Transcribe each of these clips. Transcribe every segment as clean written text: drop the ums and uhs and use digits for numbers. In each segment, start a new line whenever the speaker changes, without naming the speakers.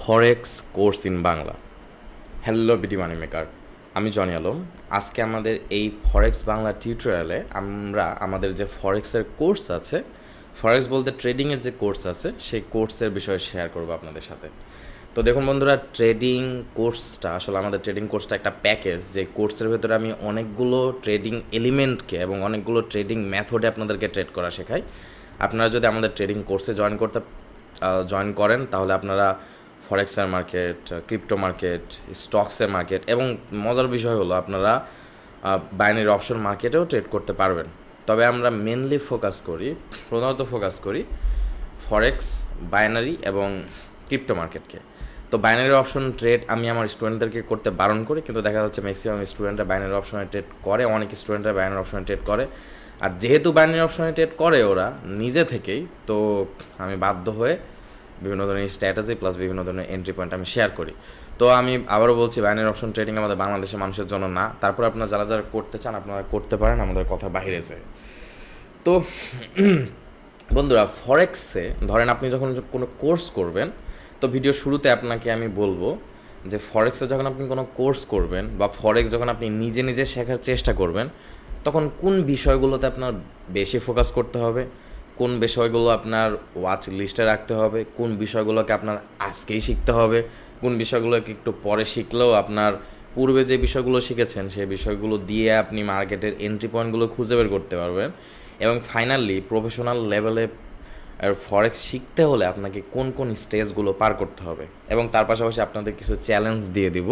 Forex course in Bangla. Hello BD money maker, আমি Johnny Alam. আজকে আমাদের এই ফরেক্স বাংলা টিউটোরিয়ালে আমরা আমাদের যে ফরেক্সের কোর্স আছে, ফরেক্স বলতে ট্রেডিংয়ের যে কোর্স আছে, সেই কোর্সের বিষয়ে শেয়ার করবো আপনাদের সাথে। তো দেখুন বন্ধুরা, ট্রেডিং কোর্সটা আসলে আমাদের ট্রেডিং কোর্সটা একটা প্যাকেজ, যে কোর্সের ভেতরে আমি অনেকগুলো ট্রেডিং এলিমেন্টকে এবং অনেকগুলো ট্রেডিং মেথডে আপনাদেরকে ট্রেড করা শেখাই। আপনারা যদি আমাদের ট্রেডিং কোর্সে জয়েন করেন তাহলে আপনারা ফরেক্সের মার্কেট, ক্রিপ্টো মার্কেট, স্টকসের মার্কেট এবং মজার বিষয় হলো আপনারা বাইনারি অপশন মার্কেটেও ট্রেড করতে পারবেন। তবে আমরা মেনলি প্রধানত ফোকাস করি ফরেক্স, বাইনারি এবং ক্রিপ্টো মার্কেটকে। তো বাইনারি অপশন ট্রেড আমি আমার স্টুডেন্টদেরকে করতে বারণ করি, কিন্তু দেখা যাচ্ছে ম্যাক্সিমাম স্টুডেন্টরা বাইনারি অপশনে ট্রেড করে, অনেক স্টুডেন্টরা বাইনারি অপশনে ট্রেড করে। আর যেহেতু বাইনারি অপশনে ট্রেড করে ওরা নিজে থেকেই, তো আমি বাধ্য হয়ে বিভিন্ন ধরনের স্ট্র্যাটেজি প্লাস বিভিন্ন ধরনের এন্ট্রি পয়েন্ট আমি শেয়ার করি। তো আমি আবারও বলছি, বাইনারি অপশন ট্রেডিং আমাদের বাংলাদেশের মানুষের জন্য না। তারপর আপনারা যারা যারা করতে চান আপনারা করতে পারেন, আমাদের কথা বাইরে যায়। তো বন্ধুরা, ফরেক্সে ধরেন আপনি যখন কোনো কোর্স করবেন, তো ভিডিও শুরুতে আপনাকে আমি বলবো যে ফরেক্সে যখন আপনি কোনো কোর্স করবেন বা ফরেক্স যখন আপনি নিজে নিজে শেখার চেষ্টা করবেন, তখন কোন বিষয়গুলোতে আপনার বেশি ফোকাস করতে হবে, কোন বিষয়গুলো আপনার ওয়াচ লিস্টে রাখতে হবে, কোন বিষয়গুলোকে আপনার আজকেই শিখতে হবে, কোন বিষয়গুলোকে একটু পরে শিখলেও আপনার পূর্বে যে বিষয়গুলো শিখেছেন সেই বিষয়গুলো দিয়ে আপনি মার্কেটের এন্ট্রি পয়েন্টগুলো খুঁজে বের করতে পারবেন। এবং ফাইনালি প্রফেশনাল লেভেলে ফরেক্স শিখতে হলে আপনাকে কোন কোন স্টেজগুলো পার করতে হবে। এবং তার পাশাপাশি আপনাদের কিছু চ্যালেঞ্জ দিয়ে দিব।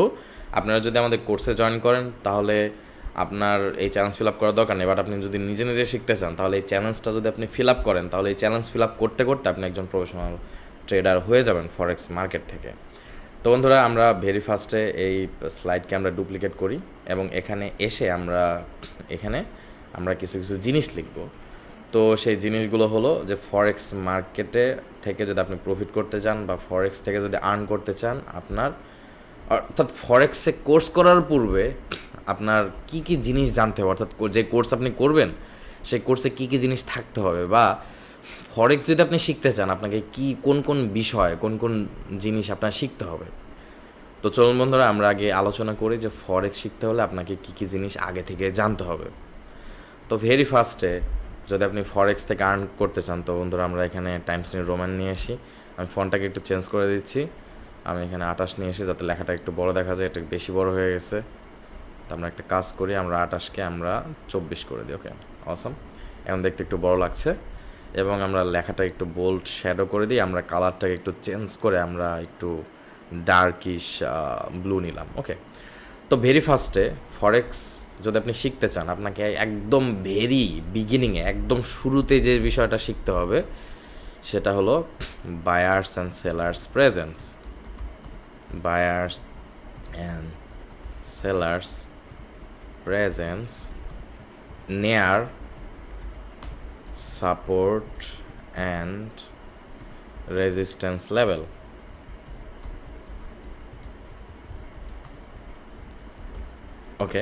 আপনারা যদি আমাদের কোর্সে জয়েন করেন তাহলে আপনার এই চ্যালেঞ্জ ফিল আপ করার দরকার নেই, বাট আপনি যদি নিজে নিজে শিখতে চান তাহলে এই চ্যালেঞ্জটা যদি আপনি ফিল আপ করেন তাহলে এই চ্যালেঞ্জ ফিল আপ করতে করতে আপনি একজন প্রফেশনাল ট্রেডার হয়ে যাবেন ফরেক্স মার্কেট থেকে। তো বন্ধুরা, আমরা ভেরি ফার্স্টে এই স্লাইডকে আমরা ডুপ্লিকেট করি এবং এখানে এসে আমরা কিছু কিছু জিনিস লিখব। তো সেই জিনিসগুলো হলো যে ফরেক্স মার্কেটে থেকে যদি আপনি প্রফিট করতে চান বা ফরেক্স থেকে যদি আর্ন করতে চান, অর্থাৎ ফরেক্সে কোর্স করার পূর্বে আপনার কি কি জিনিস জানতে হবে, অর্থাৎ যে কোর্স আপনি করবেন সেই কোর্সে কি কি জিনিস থাকতে হবে, বা ফরেক্স যদি আপনি শিখতে চান আপনাকে কোন কোন বিষয়, কোন কোন জিনিস আপনার শিখতে হবে। তো চলুন বন্ধুরা, আমরা আগে আলোচনা করি যে ফরেক্স শিখতে হলে আপনাকে কি কি জিনিস আগে থেকে জানতে হবে। তো ভেরি ফার্স্টে যদি আপনি ফরেক্স থেকে আর্ন করতে চান, তো বন্ধুরা আমরা এখানে টাইমস নিউ রোমান নিয়ে আসি। আমি ফন্টটাকে একটু চেঞ্জ করে দিচ্ছি, আমি এখানে 28 নিয়ে এসে যাতে লেখাটা একটু বড় দেখা যায়, এটা বেশি বড় হয়ে গেছে। তো আমরা একটা কাজ করি, আমরা 28কে আমরা 24 করে দিই। ওকে, অসাম। এখন দেখতে একটু বড় লাগছে এবং আমরা লেখাটা একটু বোল্ড শ্যাডো করে দিই। আমরা কালারটাকে একটু চেঞ্জ করে আমরা একটু ডার্কিশ ব্লু নিলাম। ওকে, তো ভেরি ফার্স্টে ফরেক্স যদি আপনি শিখতে চান আপনাকে একদম ভেরি বিগিনিংয়ে, একদম শুরুতে যে বিষয়টা শিখতে হবে সেটা হলো buyers and sellers presence. Buyers and sellers presence near support and resistance level. Okay,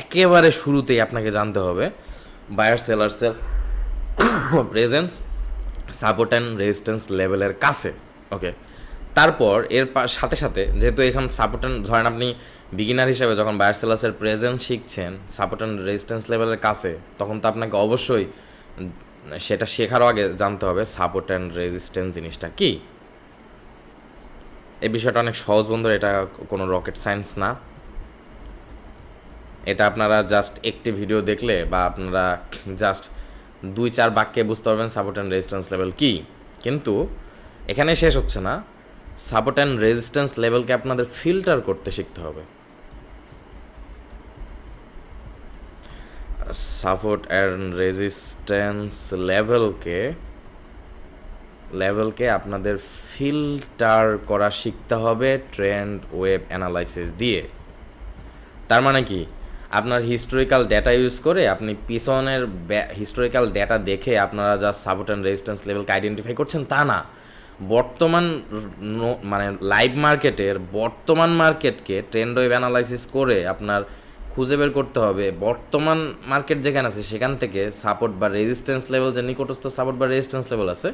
একেবারে শুরুতেই আপনাকে জানতে হবে বায়ার সেলার্সের প্রেজেন্স সাপোর্ট অ্যান্ড রেজিস্ট্যান্স লেভেলের কাছে। ওকে, তারপর সাথে সাথে যেহেতু এখানে সাপোর্ট অ্যান্ড, ধরেন আপনি বিগিনার হিসেবে যখন বায়ার সেলার্সের প্রেজেন্স শিখছেন সাপোর্ট অ্যান্ড রেজিস্ট্যান্স লেভেলের কাছে, তখন তো আপনাকে অবশ্যই সেটা শেখারও আগে জানতে হবে সাপোর্ট অ্যান্ড রেজিস্ট্যান্স জিনিসটা কি। এই বিষয়টা অনেক সহজ বন্ধুরা, এটা কোনো রকেট সায়েন্স না। এটা আপনারা জাস্ট একটি ভিডিও দেখলে বা আপনারা জাস্ট 2-4 বাক্যে বুঝতে পারবেন সাপোর্ট অ্যান্ড রেজিস্ট্যান্স লেভেল কি। কিন্তু এখানে শেষ হচ্ছে না, সাপোর্ট অ্যান্ড রেজিস্ট্যান্স লেভেলকে আপনাদের ফিল্টার করতে শিখতে হবে। সাপোর্ট অ্যান্ড রেজিস্ট্যান্স লেভেলকে আপনাদের ফিল্টার করা শিখতে হবে ট্রেন্ড ওয়েভ অ্যানালাইসিস দিয়ে। তার মানে কি, আপনার হিস্টোরিক্যাল ডেটা ইউজ করে আপনি পিছনের হিস্টোরিক্যাল ডেটা দেখে আপনারা যা সাপোর্ট অ্যান্ড রেজিস্ট্যান্স লেভেলকে আইডেন্টিফাই করছেন তা না, বর্তমান লাইভ মার্কেটের বর্তমান মার্কেটকে ট্রেন্ড ওয়েভ অ্যানালাইসিস করে আপনার খুঁজে বের করতে হবে বর্তমান মার্কেট যেখানে আছে সেখান থেকে সাপোর্ট বা রেজিস্ট্যান্স লেভেল, যে নিকটস্থ সাপোর্ট বা রেজিস্ট্যান্স লেভেল আছে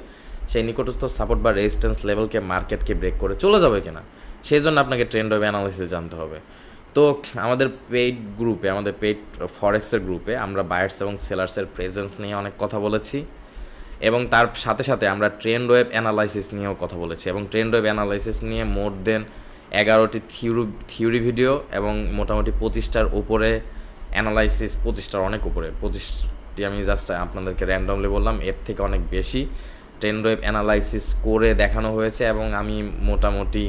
সেই নিকটস্থ সাপোর্ট বা রেজিস্ট্যান্স লেভেলকে মার্কেটকে ব্রেক করে চলে যাবে কিনা, সেই জন্য আপনাকে ট্রেন্ড ওয়েভ অ্যানালাইসিস জানতে হবে। তো আমাদের পেইড গ্রুপে, আমাদের পেইড ফরেক্সের গ্রুপে আমরা বায়ার্স এবং সেলার্সের প্রেজেন্স নিয়ে অনেক কথা বলেছি, এবং তার সাথে সাথে আমরা ট্রেন্ড ওয়েভ অ্যানালাইসিস নিয়েও কথা বলেছি, এবং ট্রেন্ড ওয়েভ অ্যানালাইসিস নিয়ে মোর দেন 11টি থিওরি ভিডিও এবং মোটামুটি 25টার উপরে অ্যানালাইসিস, 25টার অনেক উপরে, 25টি আমি জাস্ট আপনাদেরকে র্যান্ডমলি বললাম, এর থেকে অনেক বেশি ট্রেন্ড ওয়েভ অ্যানালাইসিস করে দেখানো হয়েছে। এবং আমি মোটামুটি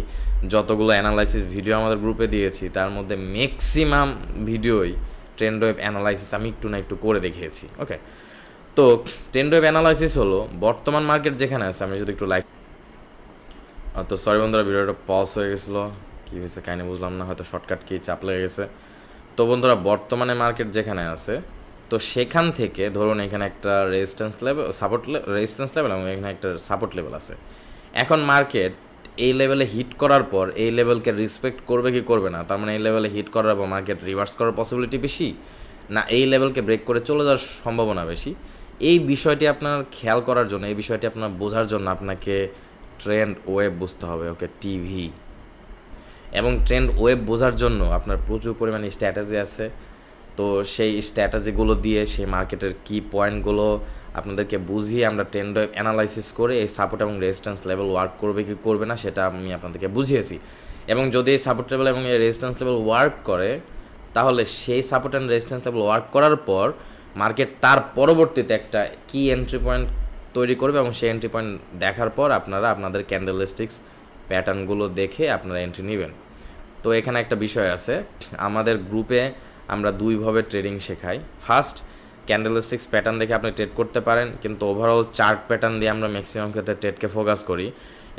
যতগুলো অ্যানালাইসিস ভিডিও আমাদের গ্রুপে দিয়েছি তার মধ্যে ম্যাক্সিমাম ভিডিওই ট্রেন্ড ওয়েভ অ্যানালাইসিস আমি একটু না একটু করে দেখিয়েছি। ওকে, তো ট্রেন্ড ওয়েভ অ্যানালাইসিস হলো বর্তমান মার্কেট যেখানে আছে, আমি যদি একটু লাইক, তো সরি বন্ধুরা ভিডিওটা পজ হয়ে গেছিলো, কী হয়েছে কাহিনি বুঝলাম না, হয়তো শর্টকাট কি চাপ লেগে গেছে। তো বন্ধুরা বর্তমানে মার্কেট যেখানে আছে, তো সেখান থেকে ধরুন এখানে একটা রেজিস্ট্যান্স লেভেল, রেজিস্ট্যান্স লেভেল এবং এখানে একটা সাপোর্ট লেভেল আছে। এখন মার্কেট এই লেভেলে হিট করার পর এই লেভেলকে রেসপেক্ট করবে কি করবে না, তার মানে এই লেভেলে হিট করার পর মার্কেট রিভার্স করার পসিবিলিটি বেশি, না এই লেভেলকে ব্রেক করে চলে যাওয়ার সম্ভাবনা বেশি। এই বিষয়টি আপনার খেয়াল করার জন্য, এই বিষয়টি আপনার বোঝার জন্য আপনাকে ট্রেন্ড ওয়েভ বুঝতে হবে। ওকে, টিভি এবং ট্রেন্ড ওয়েভ বোঝার জন্য আপনার প্রচুর পরিমাণে স্ট্র্যাটেজি আছে। তো সেই স্ট্র্যাটেজিগুলো দিয়ে সেই মার্কেটের কি পয়েন্টগুলো আপনাদেরকে বুঝিয়ে আমরা ট্রেন্ড ওয়েভ অ্যানালাইসিস করে এই সাপোর্ট এবং রেজিস্ট্যান্স লেভেল ওয়ার্ক করবে কি করবে না সেটা আমি আপনাদেরকে বুঝিয়েছি। এবং যদি এই সাপোর্ট লেভেল এবং এই রেজিস্ট্যান্স লেভেল ওয়ার্ক করে, তাহলে সেই support and resistance level work করার পর মার্কেট তার পরবর্তীতে একটা কি এন্ট্রি পয়েন্ট তৈরি করবে, এবং সেই এন্ট্রি পয়েন্ট দেখার পর আপনারা আপনাদের ক্যান্ডেলস্টিক্স প্যাটার্নগুলো দেখে আপনারা এন্ট্রি নেবেন। তো এখানে একটা বিষয় আছে, আমাদের গ্রুপে আমরা দুইভাবে ট্রেডিং শেখাই। ফার্স্ট, ক্যান্ডেলস্টিক্স প্যাটার্ন দেখে আপনি ট্রেড করতে পারেন, কিন্তু ওভারঅল চার্ট প্যাটার্ন দিয়ে আমরা ম্যাক্সিমাম ক্ষেত্রে ট্রেডকে ফোকাস করি।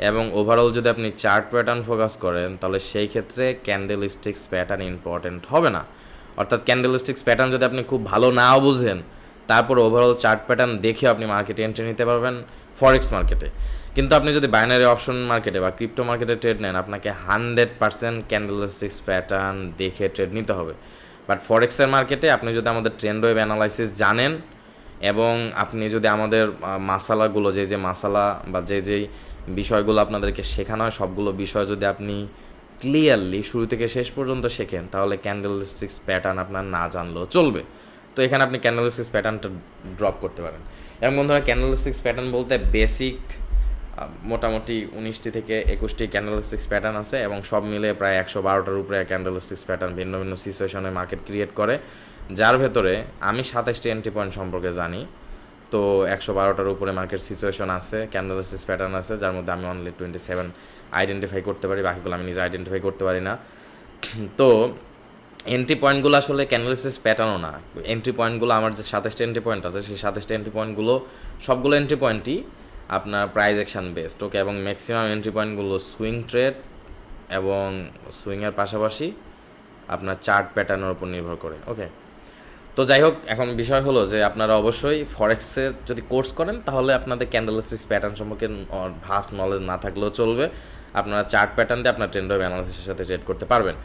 এবং ওভারঅল যদি আপনি চার্ট প্যাটার্ন ফোকাস করেন তাহলে সেই ক্ষেত্রে ক্যান্ডেলস্টিক্স প্যাটার্ন ইম্পর্টেন্ট হবে না। অর্থাৎ ক্যান্ডেলস্টিক্স প্যাটার্ন যদি আপনি খুব ভালো নাও বুঝেন, তারপর ওভারঅল চার্ট প্যাটার্ন দেখে আপনি মার্কেটে এন্ট্রি নিতে পারবেন ফরেক্স মার্কেটে। কিন্তু আপনি যদি বাইনারি অপশন মার্কেটে বা ক্রিপ্টো মার্কেটে ট্রেড নেন, আপনাকে 100% ক্যান্ডেলস্টিক্স প্যাটার্ন দেখে ট্রেড নিতে হবে। বাট ফরেক্সের মার্কেটে আপনি যদি আমাদের ট্রেন্ড ওয়েভ অ্যানালাইসিস জানেন, এবং আপনি যদি আমাদের মাসালাগুলো, যে মাসালা বা যেই বিষয়গুলো আপনাদেরকে শেখানো হয় সবগুলো বিষয় যদি আপনি ক্লিয়ারলি শুরু থেকে শেষ পর্যন্ত শেখেন, তাহলে ক্যান্ডেলস্টিক্স প্যাটার্ন আপনার না জানলেও চলবে। তো এখানে আপনি ক্যান্ডেলস্টিক্স প্যাটার্নটা ড্রপ করতে পারেন। এবং বন্ধুরা ক্যান্ডেলস্টিক্স প্যাটার্ন বলতে বেসিক মোটামুটি 19টি থেকে 21টি ক্যান্ডেলস্টিক্স প্যাটার্ন আছে, এবং সব মিলে প্রায় 112টার উপরে ক্যান্ডেলস্টিক্স প্যাটার্ন ভিন্ন ভিন্ন সিচুয়েশনে মার্কেট ক্রিয়েট করে, যার ভেতরে আমি 27টি এন্ট্রি পয়েন্ট সম্পর্কে জানি। তো 112টার উপরে মার্কেট সিচুয়েশন আছে, ক্যান্ডেলস্টিক্স প্যাটার্ন আছে, যার মধ্যে আমি অনলি 27 আইডেন্টিফাই করতে পারি, বাকিগুলো আমি নিজে আইডেন্টিফাই করতে পারি না। তো এন্ট্রি পয়েন্টগুলো আসলে ক্যান্ডেলস্টিক্স প্যাটার্নও না, এন্ট্রি পয়েন্টগুলো আমার যে 27টি এন্ট্রি পয়েন্ট আছে, সেই 27টি এন্ট্রি পয়েন্টগুলো সবগুলো এন্ট্রি পয়েন্টই আপনার প্রাইস অ্যাকশন বেসড। ওকে, এবং ম্যাক্সিমাম এন্ট্রি পয়েন্টগুলো সুইং ট্রেড এবং সুইংয়ের পাশাপাশি আপনার চার্ট প্যাটার্নের উপর নির্ভর করে। ওকে, তো যাই হোক, এখন বিষয় হলো যে আপনারা অবশ্যই ফরেক্সের যদি কোর্স করেন তাহলে আপনাদের ক্যান্ডেলস্টিক্স প্যাটার্ন সম্পর্কে ভাস্ট নলেজ না থাকলেও চলবে, আপনারা চার্ট প্যাটার্ন দিয়ে আপনার ট্রেন্ড ওয়েভ অ্যানালাইসিসের সাথে ট্রেড করতে পারবেন।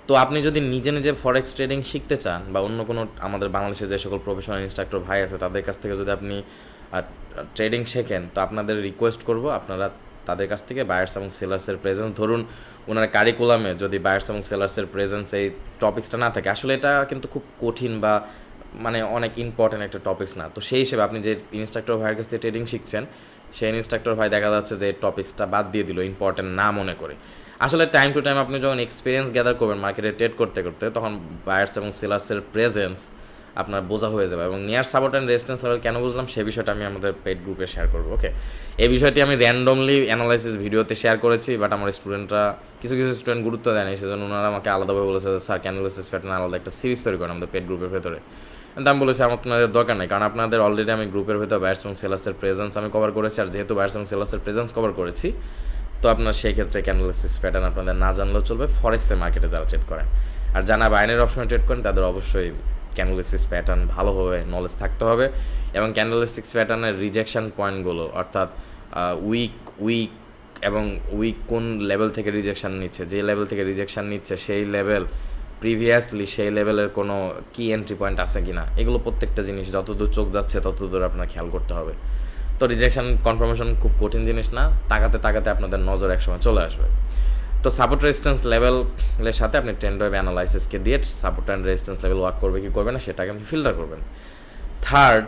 তো আপনি যদি নিজে নিজে ফরেক্স ট্রেডিং শিখতে চান, বা অন্য কোনো আমাদের বাংলাদেশে যে সকল প্রফেশনাল ইনস্ট্রাক্টর ভাই আছে তাদের কাছ থেকে যদি আপনি ট্রেডিং শেখেন, তো আপনাদের রিকোয়েস্ট করব আপনারা তাদের কাছ থেকে বায়ার্স এবং সেলার্সের প্রেজেন্স, ধরুন ওনার কারিকুলামে যদি বায়ার্স এবং সেলার্সের প্রেজেন্স এই টপিক্সটা না থাকে, আসলে এটা কিন্তু খুব কঠিন বা মানে অনেক ইম্পর্টেন্ট একটা টপিক্স না। তো সেই হিসেবে আপনি যে ইনস্ট্রাক্টর ভাইয়ের কাছ থেকে ট্রেডিং শিখছেন, সেই ইনস্ট্রাক্টর ভাই দেখা যাচ্ছে যে এই টপিক্সটা বাদ দিয়ে দিল ইম্পর্টেন্ট না মনে করে। আসলে টাইম টু টাইম আপনি যখন এক্সপিরিয়েন্স গ্যাদার করবেন মার্কেটে ট্রেড করতে করতে, তখন বায়ার্স এবং সেলার্সের প্রেজেন্স আপনার বোঝা হয়ে যাবে। এবং near support and resistance level কেন বুঝলাম সেই বিষয়টা আমি আমাদের পেইড গ্রুপে শেয়ার করবো। ওকে, এই বিষয়টি আমি র্যান্ডমলি অ্যানালাইসিস ভিডিওতে শেয়ার করেছি, বাট আমার স্টুডেন্টরা কিছু স্টুডেন্ট গুরুত্ব দেয়নি, সেজন্য ওনারা আমাকে আলাদাভাবে বলেছে যে স্যার ক্যান্ডেলস্টিক্স প্যাটার্ন আলাদা একটা সিরিজ তৈরি করেন আমাদের পেইড গ্রুপের ভেতরে। কিন্তু আমি বলেছি আপনাদের দরকার নেই, কারণ আপনাদের অলরেডি আমি গ্রুপের ভেতর বায়ার্স এবং সেলার্সের প্রেজেন্স আমি কভার করেছি, আর যেহেতু বায়ার্স এবং সেলার্সের প্রেজেন্স কভার করেছি, তো আপনার সেই ক্ষেত্রে ক্যান্ডেলস্টিক্স প্যাটার্ন আপনাদের না জানলেও চলবে ফরেক্সের মার্কেটে যারা ট্রেড করেন। আর যারা বাইনারি অপশনে ট্রেড করেন তাদের অবশ্যই ক্যান্ডেলস্টিক্স প্যাটার্ন ভালোভাবে নলেজ থাকতে হবে, এবং ক্যান্ডেলস্টিক্স প্যাটার্নের রিজেকশন পয়েন্টগুলো, অর্থাৎ উইক এবং উইক কোন লেভেল থেকে রিজেকশন নিচ্ছে, যে লেভেল থেকে রিজেকশন নিচ্ছে সেই লেভেল প্রিভিয়াসলি সেই লেভেলের কোনো কি এন্ট্রি পয়েন্ট আছে কি না, এগুলো প্রত্যেকটা জিনিস যতদূর চোখ যাচ্ছে ততদূর আপনার খেয়াল করতে হবে। তো রিজেকশন কনফার্মেশন খুব কঠিন জিনিস না, তাকাতে তাকাতে আপনাদের নজর একসময় চলে আসবে। তো সাপোর্ট রেজিস্ট্যান্স লেভেলের সাথে আপনি ট্রেন্ড ওয়েভ অ্যানালাইসিসকে দিয়ে support and resistance level work করবে কি করবে না সেটাকে আপনি ফিল্টার করবেন। থার্ড,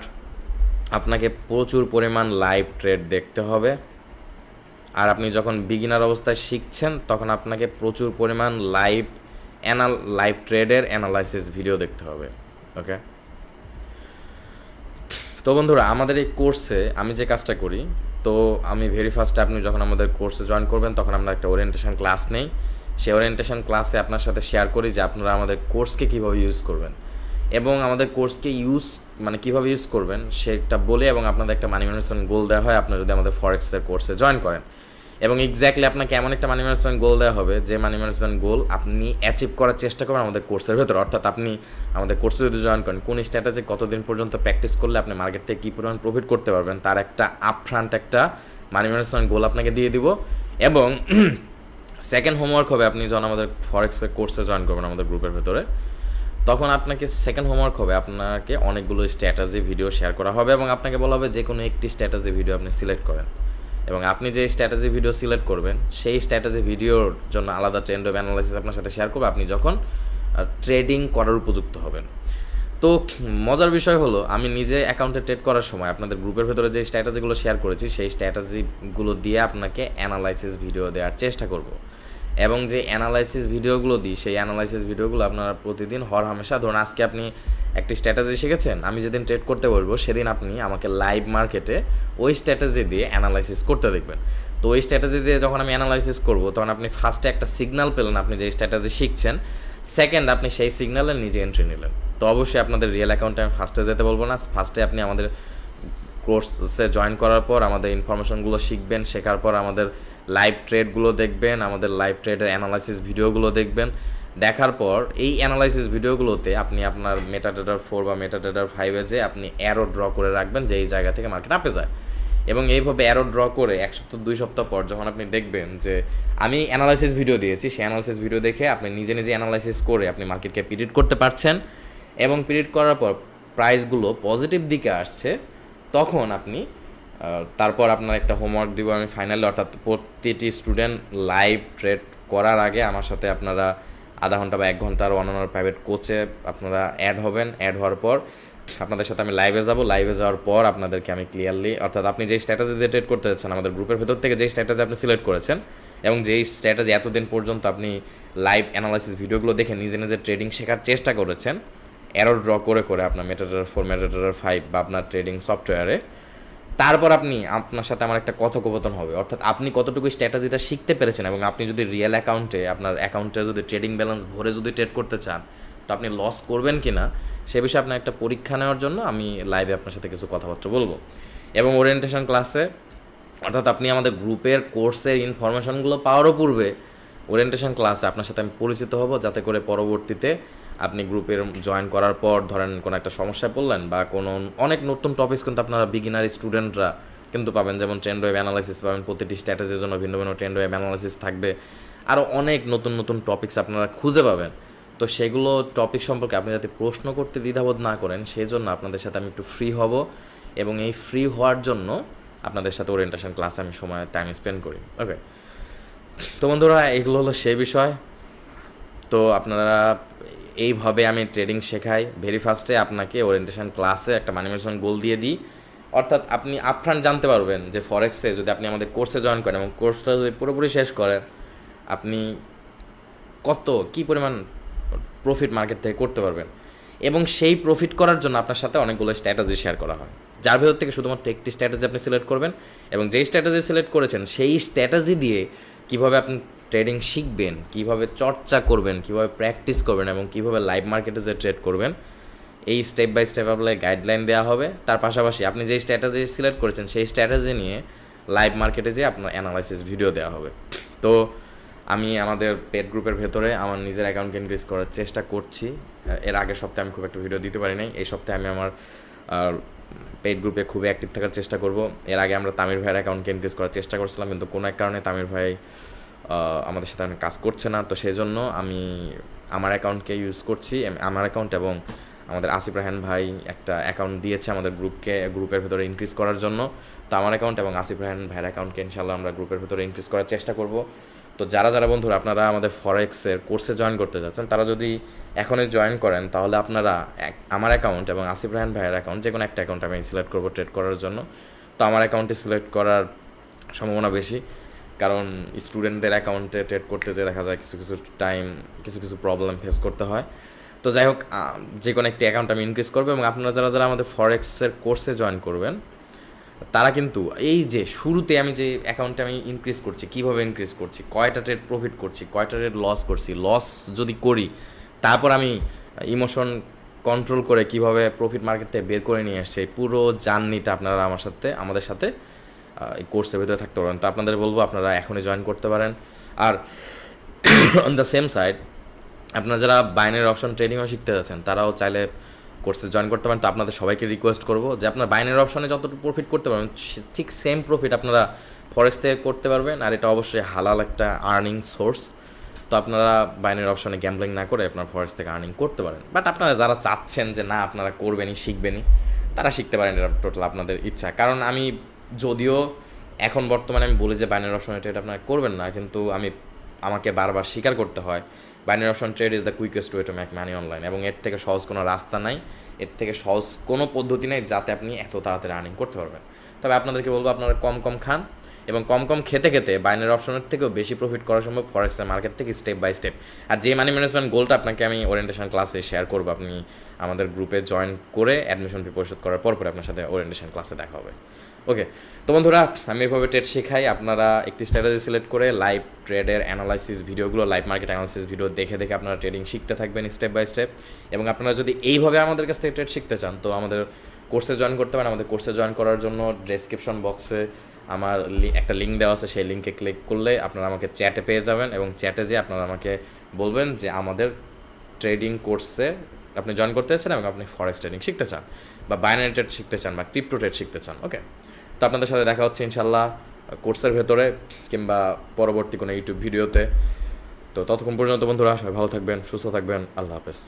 আপনাকে প্রচুর পরিমাণ লাইভ ট্রেড দেখতে হবে। আর আপনি যখন বিগিনার অবস্থায় শিখছেন তখন আপনাকে প্রচুর পরিমাণ লাইভ ট্রেডের অ্যানালাইসিস ভিডিও দেখতে হবে। ওকে, তো বন্ধুরা আমাদের এই কোর্সে আমি যে কাজটা করি, তো আমি ভেরি ফার্স্টে আপনি যখন আমাদের কোর্সে জয়েন করবেন তখন আমরা একটা ওরিয়েন্টেশন ক্লাস নেই। সেই ওরিয়েন্টেশন ক্লাসে আপনার সাথে শেয়ার করি যে আপনারা আমাদের কোর্সকে কীভাবে ইউজ করবেন এবং আমাদের কোর্সকে কীভাবে ইউজ করবেন সেটা বলে, এবং আপনাদের একটা মানি ম্যানেজমেন্ট গোল দেওয়া হয় আপনারা যদি আমাদের ফরেক্সের কোর্সে জয়েন করেন। এবং এক্স্যাক্টলি আপনাকে এমন একটা মানি ম্যানেজমেন্ট গোল দেওয়া হবে যে মানি ম্যানেজমেন্ট গোল আপনি অ্যাচিভ করার চেষ্টা করবেন আমাদের কোর্সের ভেতরে। অর্থাৎ আপনি আমাদের কোর্সে যদি জয়েন করেন, কোন স্ট্র্যাটেজি কতদিন পর্যন্ত প্র্যাকটিস করলে আপনি মার্কেট থেকে কী পরিমাণ প্রফিট করতে পারবেন তার একটা আপফ্রন্ট একটা মানি ম্যানেজমেন্ট গোল আপনাকে দিয়ে দিব। এবং সেকেন্ড হোমওয়ার্ক হবে, আপনি যখন আমাদের ফরেক্সের কোর্সে জয়েন করবেন আমাদের গ্রুপের ভেতরে, তখন আপনাকে সেকেন্ড হোমওয়ার্ক হবে আপনাকে অনেকগুলো স্ট্র্যাটেজি ভিডিও শেয়ার করা হবে এবং আপনাকে বলা হবে যে কোনো একটি স্ট্র্যাটেজি ভিডিও আপনি সিলেক্ট করেন, এবং আপনি যে স্ট্র্যাটেজি ভিডিও সিলেক্ট করবেন সেই স্ট্র্যাটেজি ভিডিওর জন্য আলাদা ট্রেন্ড ওয়েভ অ্যানালাইসিস আপনার সাথে শেয়ার করবে আপনি যখন ট্রেডিং করার উপযুক্ত হবেন। তো মজার বিষয় হলো, আমি নিজে অ্যাকাউন্টে ট্রেড করার সময় আপনাদের গ্রুপের ভেতরে যে স্ট্র্যাটেজিগুলো শেয়ার করেছি সেই স্ট্র্যাটেজিগুলো দিয়ে আপনাকে অ্যানালাইসিস ভিডিও দেওয়ার চেষ্টা করব, এবং যে অ্যানালাইসিস ভিডিওগুলো দিই সেই অ্যানালাইসিস ভিডিওগুলো আপনারা প্রতিদিন হামেশা, ধরুন আজকে আপনি একটি স্ট্র্যাটেজি শিখেছেন, আমি যেদিন ট্রেড করতে বলবো সেদিন আপনি আমাকে লাইভ মার্কেটে ওই স্ট্র্যাটেজি দিয়ে অ্যানালাইসিস করতে দেখবেন। তো ওই স্ট্র্যাটেজি দিয়ে যখন আমি অ্যানালাইসিস করব তখন আপনি ফার্স্টে একটা সিগন্যাল পেলেন আপনি যে স্ট্র্যাটেজি শিখছেন, সেকেন্ড আপনি সেই সিগন্যালে নিজে এন্ট্রি নিলেন। তো অবশ্যই আপনাদের রিয়েল অ্যাকাউন্টে আমি ফার্স্টে যেতে বলবো না, ফার্স্টে আপনি আমাদের কোর্সে জয়েন করার পর আমাদের ইনফরমেশনগুলো শিখবেন, শেখার পর আমাদের লাইভ ট্রেডগুলো দেখবেন, আমাদের লাইভ ট্রেডের অ্যানালাইসিস ভিডিওগুলো দেখবেন। দেখার পর এই অ্যানালাইসিস ভিডিওগুলোতে আপনি আপনার মেটাডেটার 4 বা মেটাডেটার 5-এ যে আপনি অ্যারো ড্র করে রাখবেন যে এই জায়গা থেকে মার্কেট আপে যায়, এবং এইভাবে অ্যারো ড্র করে 1 সপ্তাহ 2 সপ্তাহ পর যখন আপনি দেখবেন যে আমি অ্যানালাইসিস ভিডিও দিয়েছি, সেই অ্যানালাইসিস ভিডিও দেখে আপনি নিজে নিজে অ্যানালাইসিস করে আপনি মার্কেটকে প্রিডিক্ট করতে পারছেন, এবং প্রিডিক্ট করার পর প্রাইসগুলো পজিটিভ দিকে আসছে, তখন আপনি তারপর আপনার একটা হোমওয়ার্ক দিব আমি ফাইনালি, অর্থাৎ প্রতিটি স্টুডেন্ট লাইভ ট্রেড করার আগে আমার সাথে আপনারা আধা ঘন্টা বা 1 ঘন্টার 1 আওয়ার প্রাইভেট কোচে আপনারা অ্যাড হবেন। অ্যাড হওয়ার পর আপনাদের সাথে আমি লাইভে যাব, লাইভে যাওয়ার পর আপনাদেরকে আমি ক্লিয়ারলি, অর্থাৎ আপনি যেই স্ট্র্যাটেজি দিয়ে ট্রেড করতে যাচ্ছেন আমাদের গ্রুপের ভেতর থেকে যেই স্ট্র্যাটেজি আপনি সিলেক্ট করেছেন এবং যেই স্ট্র্যাটেজি এতদিন পর্যন্ত আপনি লাইভ অ্যানালাইসিস ভিডিওগুলো দেখে নিজে নিজে ট্রেডিং শেখার চেষ্টা করেছেন অ্যারো ড্র করে করে আপনার মেটাডেটার 4 মেটাডেটার 5 বা আপনার ট্রেডিং সফটওয়্যারে, তারপর আপনার সাথে আমার একটা কথোপকথন হবে, অর্থাৎ আপনি কতটুকু স্ট্র্যাটেজিটা শিখতে পেরেছেন, এবং আপনি যদি রিয়েল অ্যাকাউন্টে আপনার অ্যাকাউন্টে যদি ট্রেডিং ব্যালেন্স ভরে যদি ট্রেড করতে চান তো আপনি লস করবেন কি না সে বিষয়ে আপনার একটা পরীক্ষা নেওয়ার জন্য আমি লাইভে আপনার সাথে কিছু কথাবার্তা বলবো। এবং ওরিয়েন্টেশন ক্লাসে, অর্থাৎ আপনি আমাদের গ্রুপের কোর্সের ইনফরমেশনগুলো পাওয়ারও পূর্বে ওরিয়েন্টেশন ক্লাসে আপনার সাথে আমি পরিচিত হব, যাতে করে পরবর্তীতে আপনি গ্রুপের জয়েন করার পর ধরেন কোনো একটা সমস্যায় পড়লেন বা কোনো অনেক নতুন টপিকস কিন্তু আপনারা বিগিনার স্টুডেন্টরা কিন্তু পাবেন, যেমন ট্রেন্ড ওয়েভ অ্যানালাইসিস পাবেন, প্রতিটি স্ট্র্যাটেজির জন্য ভিন্ন ভিন্ন ট্রেন্ড ওয়েভ অ্যানালাইসিস থাকবে, আরও অনেক নতুন নতুন টপিকস আপনারা খুঁজে পাবেন। তো সেগুলো টপিক সম্পর্কে আপনি যাতে প্রশ্ন করতে দ্বিধাবোধ না করেন সেই জন্য আপনাদের সাথে আমি একটু ফ্রি হব, এবং এই ফ্রি হওয়ার জন্য আপনাদের সাথে ওরিয়েন্টেশন ক্লাসে আমি সময় টাইম স্পেন্ড করি। ওকে, তো বন্ধুরা এগুলো হলো সেই বিষয়। তো আপনারা এইভাবে আমি ট্রেডিং শেখাই। ভেরি ফার্স্টে আপনাকে ওরিয়েন্টেশন ক্লাসে একটা মানি ম্যানেজমেন্ট গোল দিয়ে দিই, অর্থাৎ আপনি আপফ্রন্ট জানতে পারবেন যে ফরেক্সে যদি আপনি আমাদের কোর্সে জয়েন করেন এবং কোর্সটা যদি পুরোপুরি শেষ করেন আপনি কী পরিমাণ প্রফিট মার্কেট থেকে করতে পারবেন, এবং সেই প্রফিট করার জন্য আপনার সাথে অনেকগুলো স্ট্র্যাটেজি শেয়ার করা হয়, যার ভেতর থেকে শুধুমাত্র একটি স্ট্র্যাটেজি আপনি সিলেক্ট করবেন, এবং যেই স্ট্র্যাটেজি সিলেক্ট করেছেন সেই স্ট্র্যাটেজি দিয়ে কীভাবে আপনি ট্রেডিং শিখবেন, কীভাবে চর্চা করবেন, কীভাবে প্র্যাকটিস করবেন, এবং কীভাবে লাইভ মার্কেটে যে ট্রেড করবেন এই স্টেপ বাই স্টেপ আপনাকে গাইডলাইন দেওয়া হবে। তার পাশাপাশি আপনি যেই স্ট্র্যাটেজি সিলেক্ট করেছেন সেই স্ট্র্যাটেজি নিয়ে লাইভ মার্কেটে যেয়ে আপনার অ্যানালাইসিস ভিডিও দেওয়া হবে। তো আমি আমাদের পেড গ্রুপের ভেতরে আমার নিজের অ্যাকাউন্টকে ইনক্রিজ করার চেষ্টা করছি। এর আগের সপ্তাহে আমি খুব একটা ভিডিও দিতে পারি নাই, এই সপ্তাহে আমি আমার পেড গ্রুপে খুবই অ্যাক্টিভ থাকার চেষ্টা করব। এর আগে আমরা তামির ভাইয়ের অ্যাকাউন্টকে ইনক্রিজ করার চেষ্টা করছিলাম, কিন্তু কোনো এক কারণে তামির ভাই আমাদের সাথে কাজ করছে না, তো সেই জন্য আমি আমার অ্যাকাউন্টকে ইউজ করছি, আমার অ্যাকাউন্ট এবং আমাদের আসিফ রায়হান ভাই একটা অ্যাকাউন্ট দিয়েছে আমাদের গ্রুপের ভেতরে ইনক্রিজ করার জন্য। তো আমার অ্যাকাউন্ট এবং আসিফ রায়হান ভাইয়ের অ্যাকাউন্টকে ইনশাল্লাহ আমরা গ্রুপের ভেতরে ইনক্রিজ করার চেষ্টা করব। তো যারা বন্ধুরা আপনারা আমাদের ফরেক্সের কোর্সে জয়েন করতে যাচ্ছেন, তারা যদি এখনই জয়েন করেন তাহলে আপনারা আমার অ্যাকাউন্ট এবং আসিফ রায়হান ভাইয়ের অ্যাকাউন্ট, যে কোনো একটা অ্যাকাউন্ট আমি সিলেক্ট করবো ট্রেড করার জন্য। তো আমার অ্যাকাউন্টে সিলেক্ট করার সম্ভাবনা বেশি, কারণ স্টুডেন্টদের অ্যাকাউন্টে ট্রেড করতে যেয়ে দেখা যায় কিছু প্রবলেম ফেস করতে হয়। তো যাই হোক, যে কোনো একটি অ্যাকাউন্ট আমি ইনক্রিজ করবো এবং আপনারা যারা আমাদের ফরেক্সের কোর্সে জয়েন করবেন তারা কিন্তু এই যে শুরুতে আমি যে অ্যাকাউন্টে আমি ইনক্রিজ করছি, কীভাবে ইনক্রিজ করছি, কয়টা ট্রেড প্রফিট করছি, কয়টা ট্রেড লস করছি, লস যদি করি তারপর আমি ইমোশন কন্ট্রোল করে কিভাবে প্রফিট মার্কেট থেকে বের করে নিয়ে আসছে, এই পুরো জার্নিটা আপনারা আমাদের সাথে এই কোর্সের ভিতরে থাকতে পারেন। তো আপনাদের বলবো আপনারা এখনই জয়েন করতে পারেন। আর অন দ্য সেম সাইড আপনারা যারা বাইনারি অপশন ট্রেডিংও শিখতে যাচ্ছেন তারাও চাইলে কোর্সে জয়েন করতে পারেন। তো আপনাদের সবাইকে রিকোয়েস্ট করবো যে আপনার বাইনারি অপশনে যতটুকু প্রফিট করতে পারবেন ঠিক সেম প্রফিট আপনারা ফরেক্স থেকে করতে পারবেন। আর এটা অবশ্যই হালাল একটা আর্নিং সোর্স। তো আপনারা বাইনারি অপশনে গ্যাম্বলিং না করে আপনার ফরেক্স থেকে আর্নিং করতে পারেন। বাট আপনারা যারা চাচ্ছেন যে না আপনারা করবেনই, শিখবেনই, তারা শিখতে পারেন, এটা টোটাল আপনাদের ইচ্ছা। কারণ আমি যদিও এখন বর্তমানে আমি বলি যে বাইনারি অপশনে ট্রেড আপনারা করবেন না, কিন্তু আমাকে বারবার স্বীকার করতে হয় binary option trade is the quickest way to make money online, এবং এর থেকে সহজ কোনো রাস্তা নাই, এর থেকে সহজ কোনো পদ্ধতি নেই যাতে আপনি এত তাড়াতাড়ি আর্নিং করতে পারবেন। তবে আপনাদেরকে বলবো আপনারা কম খান, এবং কম খেতে বাইনারি অপশনের থেকেও বেশি প্রফিট করা সম্ভব ফরেক্সের মার্কেট থেকে স্টেপ বাই স্টেপ। আর যে মানি ম্যানেজমেন্ট গোলটা আপনাকে আমি ওরিয়েন্টেশন ক্লাসে শেয়ার করবো, আপনি আমাদের গ্রুপে জয়েন করে অ্যাডমিশন ফি পরিশোধ করার পর আপনার সাথে ওরিয়েন্টেশন ক্লাসে দেখা হবে। ওকে, তো বন্ধুরা আমি এভাবে ট্রেড শেখাই। আপনারা একটি স্ট্র্যাটেজি সিলেক্ট করে লাইভ ট্রেডের অ্যানালাইসিস ভিডিওগুলো, লাইভ মার্কেট অ্যানালাইসিস ভিডিও দেখে আপনারা ট্রেডিং শিখতে থাকবেন স্টেপ বাই স্টেপ। এবং আপনারা যদি এইভাবে আমাদের কাছ থেকে ট্রেড শিখতে চান তো আমাদের কোর্সে জয়েন করতে পারেন। আমাদের কোর্সে জয়েন করার জন্য ডেসক্রিপশন বক্সে আমার একটা লিঙ্ক দেওয়া আছে, সেই লিঙ্কে ক্লিক করলে আপনারা আমাকে চ্যাটে পেয়ে যাবেন, এবং চ্যাটে যেয়ে আপনারা আমাকে বলবেন যে আমাদের ট্রেডিং কোর্সে আপনি জয়েন করতে চান এবং আপনি ফরেক্স ট্রেডিং শিখতে চান, বা বাইনারি ট্রেড শিখতে চান, বা ক্রিপ্টো ট্রেড শিখতে চান। ওকে, তো আপনাদের সাথে দেখা হচ্ছে ইনশাল্লাহ কোর্সের ভেতরে কিংবা পরবর্তী কোনো ইউটিউব ভিডিওতে। তো ততক্ষণ পর্যন্ত বন্ধুরা সবাই ভালো থাকবেন, সুস্থ থাকবেন, আল্লাহ হাফেজ।